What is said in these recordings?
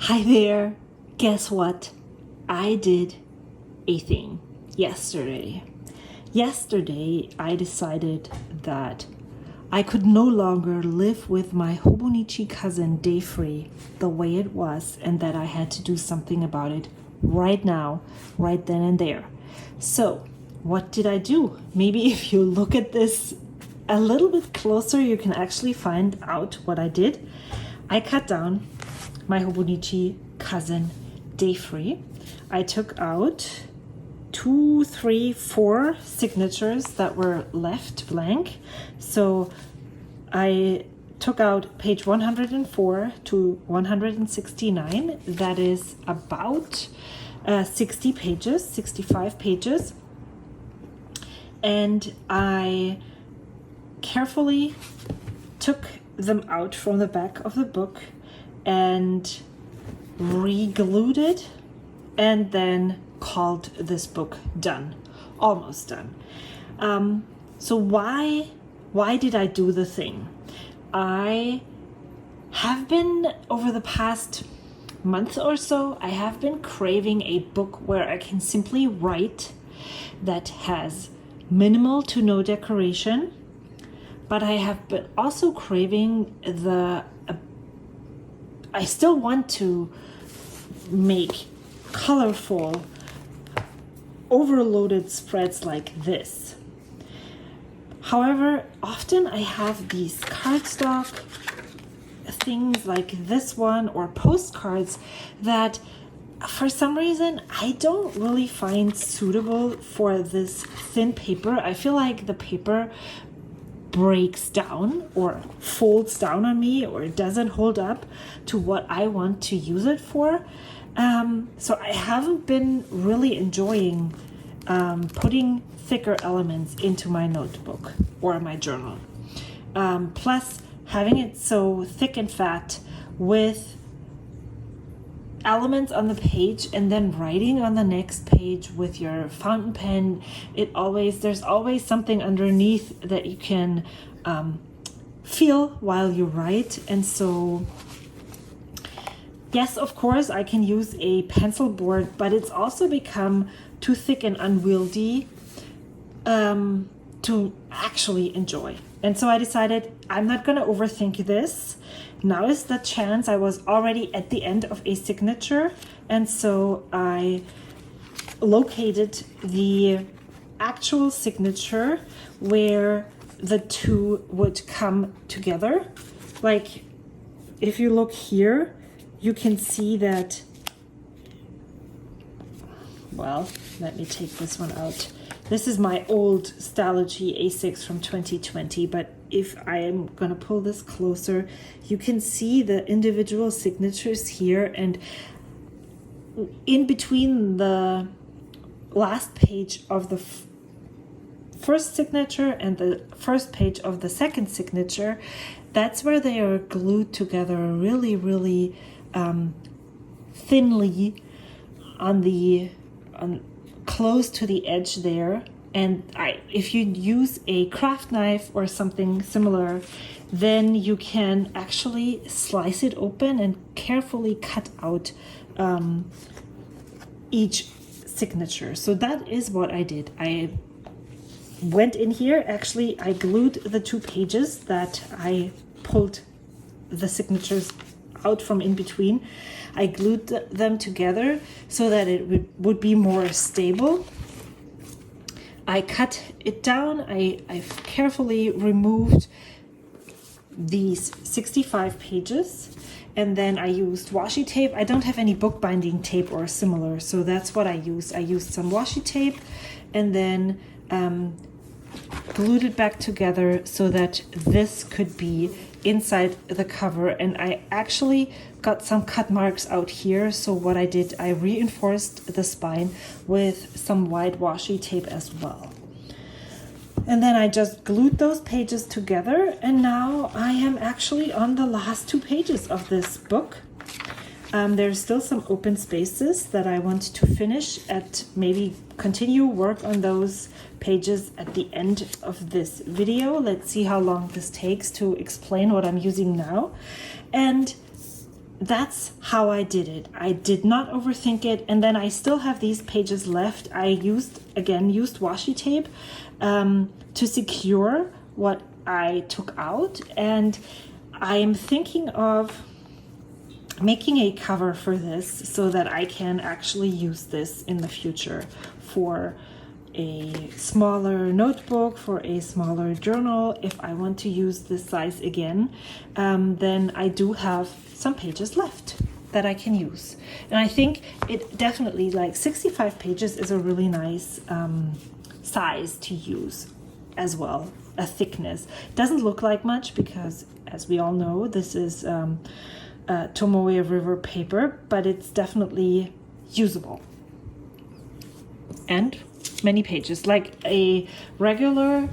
Hi there. Guess what? I did a thing yesterday. Yesterday, I decided that I could no longer live with my Hobonichi Cousin day free the way it was, and that I had to do something about it right now, right then and there. So, what did I do? Maybe if you look at this a little bit closer, you can actually find out what I did. I cut down my Hobonichi Cousin day free. I took out 2, 3, 4 signatures that were left blank. So I took out page 104 to 169. That is about 60 pages, 65 pages. And I carefully took them out from the back of the book and re-glued it, and then called this book done, almost done. So why did I do the thing? I have been, over the past month or so, I have been craving a book where I can simply write, that has minimal to no decoration, but I have been also craving I still want to make colorful, overloaded spreads like this. However, often I have these cardstock things like this one, or postcards, that for some reason I don't really find suitable for this thin paper. I feel like the paper breaks down or folds down on me, or it doesn't hold up to what I want to use it for. So I haven't been really enjoying putting thicker elements into my notebook or my journal. Plus, having it so thick and fat with elements on the page and then writing on the next page with your fountain pen, there's always something underneath that you can feel while you write. And so yes, of course I can use a pencil board, but it's also become too thick and unwieldy to actually enjoy. And so I decided I'm not going to overthink this. Now is the chance. I was already at the end of a signature, and so I located the actual signature where the two would come together. Like, if you look here, you can see that, well, let me take this one out. This is my old Stalogy A6 from 2020, but if I am going to pull this closer, you can see the individual signatures here, and in between the last page of the first signature and the first page of the second signature, that's where they are glued together really, really thinly on close to the edge there. And if you use a craft knife or something similar, then you can actually slice it open and carefully cut out each signature. So that is what I did. I went in here, actually I glued the 2 pages that I pulled the signatures out from in between. I glued them together so that it would be more stable. I cut it down. I carefully removed these 65 pages, and then I used washi tape. I don't have any bookbinding tape or similar, so that's what I used. I used some washi tape and then glued it back together so that this could be inside the cover. And I actually got some cut marks out here, so what I did, I reinforced the spine with some white washi tape as well. And then I just glued those pages together, and now I am actually on the last 2 pages of this book. There's still some open spaces that I want to finish at, maybe continue work on those pages at the end of this video. Let's see how long this takes to explain what I'm using now. And that's how I did it. I did not overthink it. And then I still have these pages left. I used washi tape to secure what I took out. And I'm thinking of making a cover for this so that I can actually use this in the future for a smaller notebook, for a smaller journal. If I want to use this size again, then I do have some pages left that I can use. And I think it definitely, like 65 pages is a really nice size to use as well, a thickness. Doesn't look like much because, as we all know, this is Tomoe River paper, but it's definitely usable. And many pages, like a regular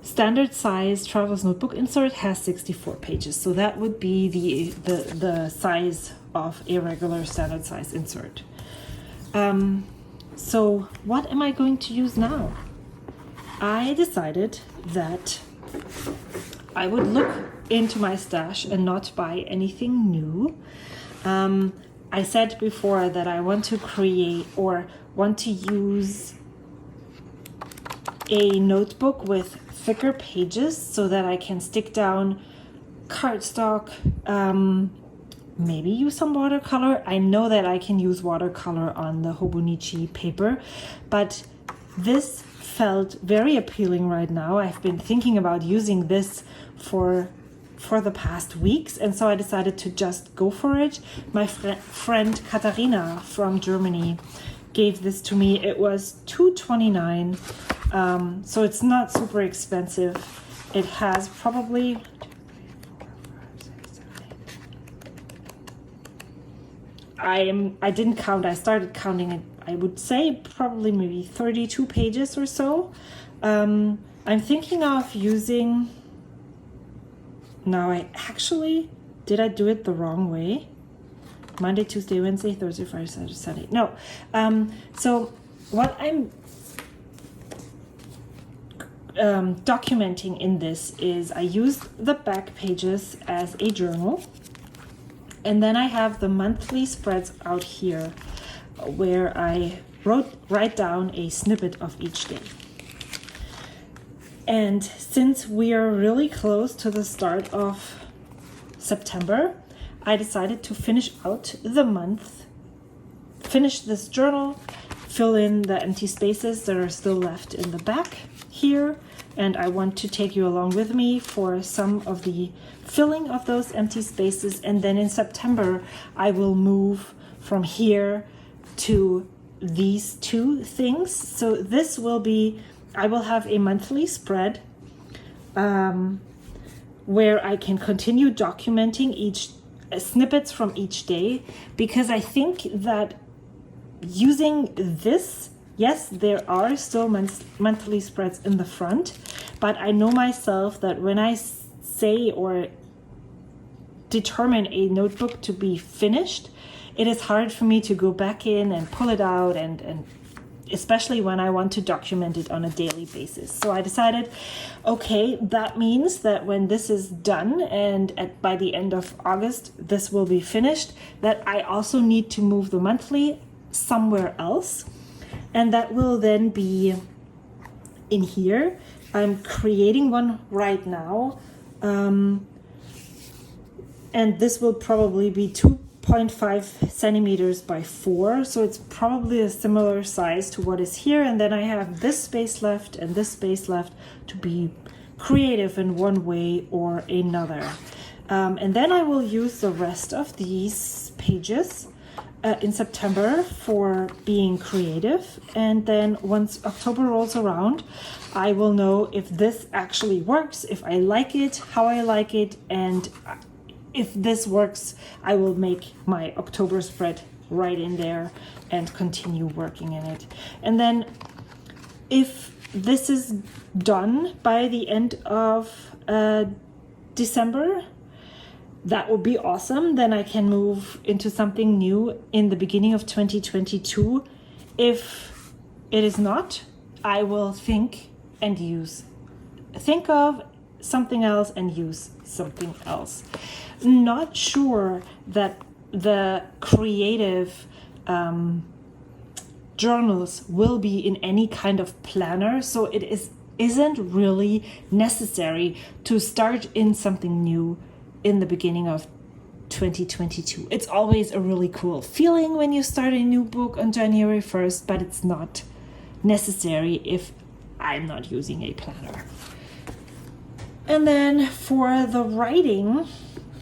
standard size Traveler's Notebook insert has 64 pages. So that would be the size of a regular standard size insert. So what am I going to use now? I decided that I would look into my stash and not buy anything new. I said before that I want to create or want to use a notebook with thicker pages so that I can stick down cardstock, maybe use some watercolor. I know that I can use watercolor on the Hobonichi paper, but this felt very appealing right now. I've been thinking about using this for the past weeks, and so I decided to just go for it. My friend Katharina from Germany gave this to me. It was $2.29, so it's not super expensive. It has probably I didn't count. I started counting it. I would say probably maybe 32 pages or so. I'm thinking of using. Now, did I do it the wrong way? Monday, Tuesday, Wednesday, Thursday, Friday, Saturday, Sunday. No. So what I'm documenting in this is I used the back pages as a journal. And then I have the monthly spreads out here where I write down a snippet of each day. And since we are really close to the start of September, I decided to finish out the month, finish this journal, fill in the empty spaces that are still left in the back here. And I want to take you along with me for some of the filling of those empty spaces. And then in September, I will move from here to these two things. So this will be, I will have a monthly spread where I can continue documenting snippets from each day, because I think that using this, yes, there are still monthly spreads in the front, but I know myself that when I say or determine a notebook to be finished, it is hard for me to go back in and pull it out, and especially when I want to document it on a daily basis. So I decided, okay, that means that when this is done and by the end of August, this will be finished, that I also need to move the monthly somewhere else. And that will then be in here. I'm creating one right now. And this will probably be 2.5 centimeters by 4. So it's probably a similar size to what is here. And then I have this space left and this space left to be creative in one way or another. And then I will use the rest of these pages in September for being creative. And then once October rolls around, I will know if this actually works, if I like it, how I like it, and if this works, I will make my October spread right in there and continue working in it. And then if this is done by the end of December, that would be awesome. Then I can move into something new in the beginning of 2022. If it is not, I will think of something else and use something else. Not sure that the creative journals will be in any kind of planner, so isn't really necessary to start in something new in the beginning of 2022. It's always a really cool feeling when you start a new book on January 1st, but it's not necessary if I'm not using a planner. And then for the writing,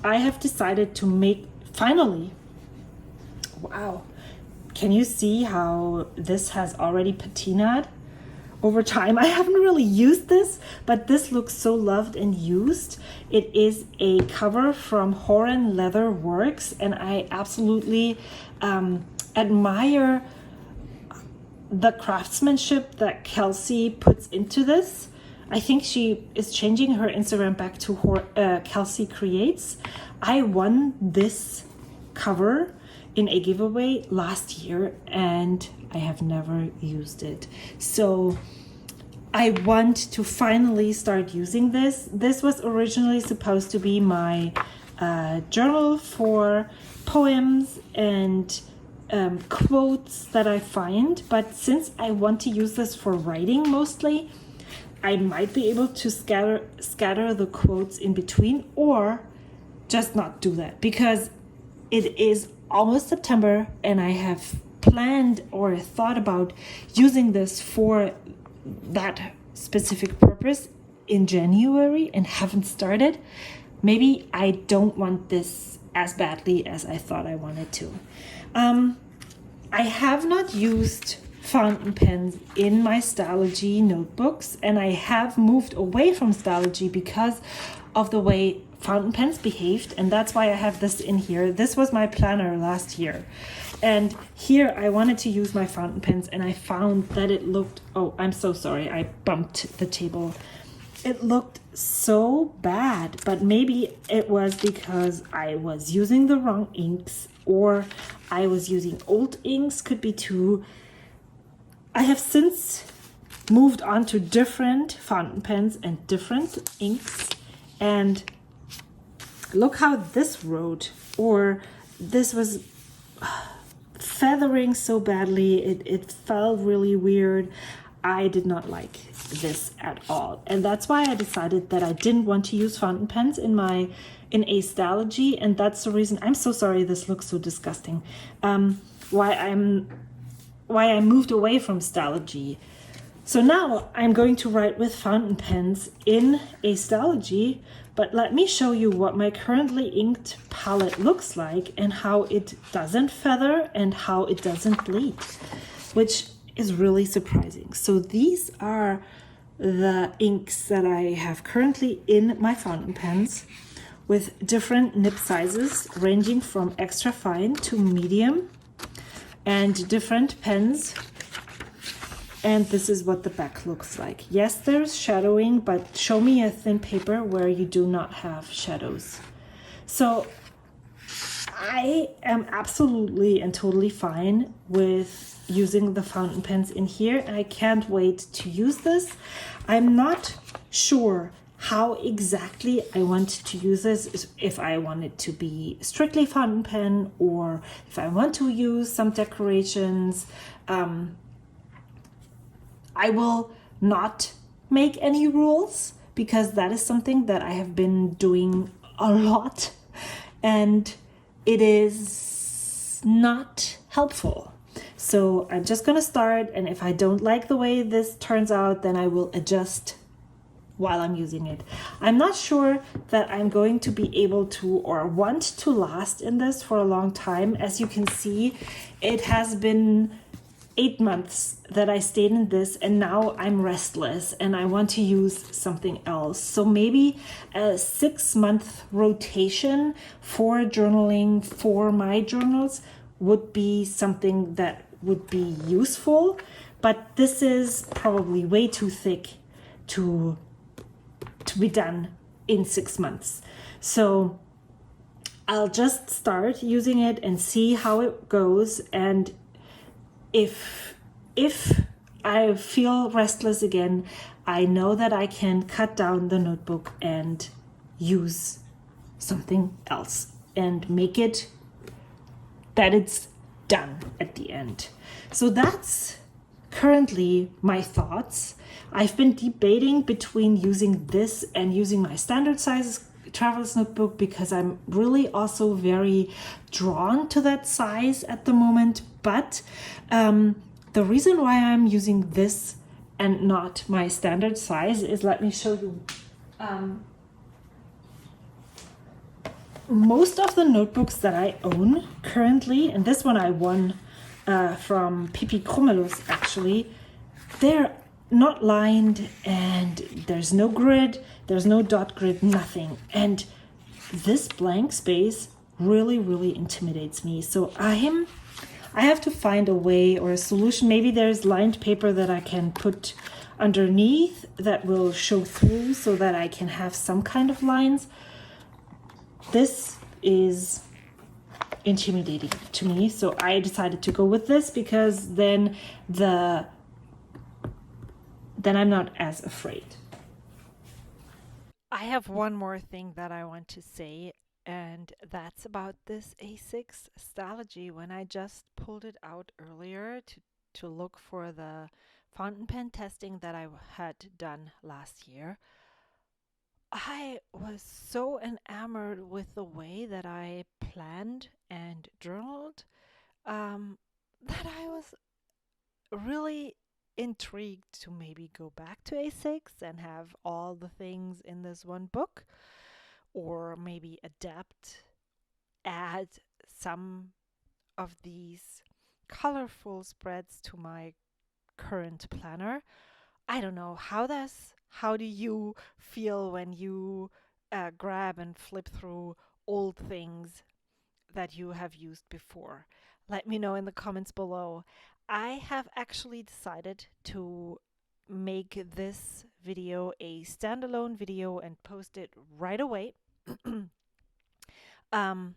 I have decided to make, finally, wow, can you see how this has already patinaed over time? I haven't really used this, but this looks so loved and used. It is a cover from Horan Leather Works, and I absolutely admire the craftsmanship that Kelsey puts into this. I think she is changing her Instagram back to Kelsey Creates. I won this cover in a giveaway last year and I have never used it. So I want to finally start using this. This was originally supposed to be my journal for poems and quotes that I find, but since I want to use this for writing mostly, I might be able to scatter the quotes in between, or just not do that, because it is almost September and I have planned or thought about using this for that specific purpose in January and haven't started. Maybe I don't want this as badly as I thought I wanted to. I have not used fountain pens in my Stalogy notebooks, and I have moved away from Stalogy because of the way fountain pens behaved, and that's why I have this in here. This was my planner last year, and here I wanted to use my fountain pens, and I found that it looked, oh, I'm so sorry, I bumped the table. It looked so bad, but maybe it was because I was using the wrong inks, or I was using old inks, could be too. I have since moved on to different fountain pens and different inks, and look how this wrote, or this was feathering so badly, it felt really weird. I did not like this at all, and that's why I decided that I didn't want to use fountain pens in a Stalogy, and that's the reason. I'm so sorry this looks so disgusting. Why I moved away from Stalogy. So now I'm going to write with fountain pens in a Stalogy, but let me show you what my currently inked palette looks like and how it doesn't feather and how it doesn't bleed, which is really surprising. So these are the inks that I have currently in my fountain pens with different nib sizes ranging from extra fine to medium and different pens. And this is what the back looks like. Yes, there's shadowing, but show me a thin paper where you do not have shadows. So I am absolutely and totally fine with using the fountain pens in here, and I can't wait to use this. I'm not sure how exactly I want to use this, if I want it to be strictly fountain pen or if I want to use some decorations. I will not make any rules because that is something that I have been doing a lot and it is not helpful. So I'm just gonna start, and if I don't like the way this turns out, then I will adjust while I'm using it. I'm not sure that I'm going to be able to or want to last in this for a long time. As you can see, it has been 8 months that I stayed in this, and now I'm restless and I want to use something else. So maybe a 6-month rotation for journaling for my journals would be something that would be useful, but this is probably way too thick to be done in 6 months. So I'll just start using it and see how it goes, and if I feel restless again. I know that I can cut down the notebook and use something else and make it that it's done at the end. So that's currently my thoughts. I've been debating between using this and using my standard size traveler's notebook because I'm really also very drawn to that size at the moment. But the reason why I'm using this and not my standard size is, let me show you. Most of the notebooks that I own currently, and this one I won from Pipi Krummelus actually, they're not lined and there's no grid, there's no dot grid, nothing. And this blank space really, really intimidates me. So I have to find a way or a solution. Maybe there's lined paper that I can put underneath that will show through so that I can have some kind of lines. This is intimidating to me, so I decided to go with this because then I'm not as afraid. I have one more thing that I want to say, and that's about this A6 Stalogy. When I just pulled it out earlier to look for the fountain pen testing that I had done last year, I was so enamored with the way that I planned and journaled, that I was really intrigued to maybe go back to A6 and have all the things in this one book, or maybe add some of these colorful spreads to my current planner. I don't know, how do you feel when you grab and flip through old things that you have used before? Let me know in the comments below. I have actually decided to make this video a standalone video and post it right away um,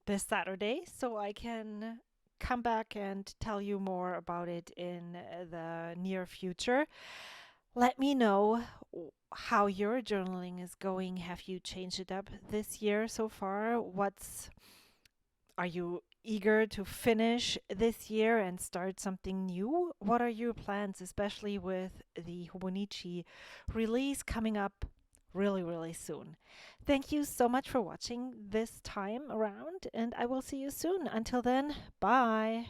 this Saturday, so I can come back and tell you more about it in the near future. Let me know how your journaling is going. Have you changed it up this year so far? Are you eager to finish this year and start something new? What are your plans, especially with the Hobonichi release coming up really, really soon? Thank you so much for watching this time around, and I will see you soon. Until then, bye.